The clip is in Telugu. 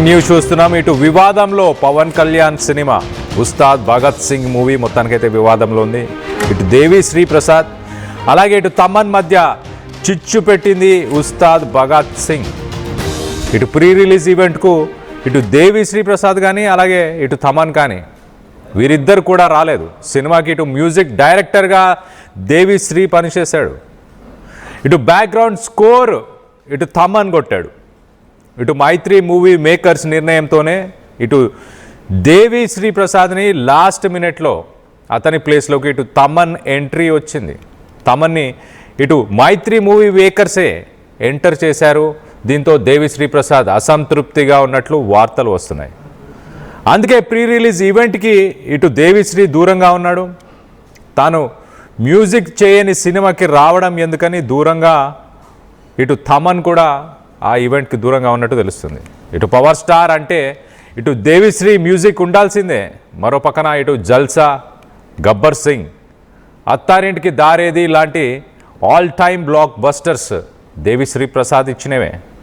న్యూస్ చూస్తున్నాం. ఇటు వివాదంలో పవన్ కళ్యాణ్ సినిమా ఉస్తాద్ భగత్ సింగ్ మూవీ మొత్తానికైతే వివాదంలో ఉంది. ఇటు దేవి శ్రీ ప్రసాద్ అలాగే ఇటు తమన్ మధ్య చిచ్చు పెట్టింది ఉస్తాద్ భగత్ సింగ్. ఇటు ప్రీ రిలీజ్ ఈవెంట్కు ఇటు దేవి శ్రీ ప్రసాద్ కానీ అలాగే ఇటు తమన్ కానీ వీరిద్దరు కూడా రాలేదు. సినిమాకి ఇటు మ్యూజిక్ డైరెక్టర్గా దేవి శ్రీ పనిచేశాడు. ఇటు బ్యాక్గ్రౌండ్ స్కోర్ ఇటు తమన్ కొట్టాడు. ఇటు మైత్రి మూవీ మేకర్స్ నిర్ణయంతోనే ఇటు దేవి శ్రీ ప్రసాద్ని లాస్ట్ మినిట్లో అతని ప్లేస్లోకి ఇటు తమన్ ఎంట్రీ వచ్చింది. తమన్ని ఇటు మైత్రి మూవీ మేకర్సే ఎంటర్ చేశారు. దీంతో దేవి శ్రీ ప్రసాద్ అసంతృప్తిగా ఉన్నట్లు వార్తలు వస్తున్నాయి. అందుకే ప్రీ రిలీజ్ ఈవెంట్కి ఇటు దేవిశ్రీ దూరంగా ఉన్నాడు. తాను మ్యూజిక్ చేయని సినిమాకి రావడం ఎందుకని దూరంగా ఇటు తమన్ కూడా ఆ ఈవెంట్కి దూరంగా ఉన్నట్టు తెలుస్తుంది. ఇటు పవర్ స్టార్ అంటే ఇటు దేవిశ్రీ మ్యూజిక్ ఉండాల్సిందే. మరో పక్కన ఇటు జల్సా, గబ్బర్ సింగ్, అత్తారింటికి దారేది లాంటి all time blockbusters Devi Sri Prasad ఇచ్చినవే.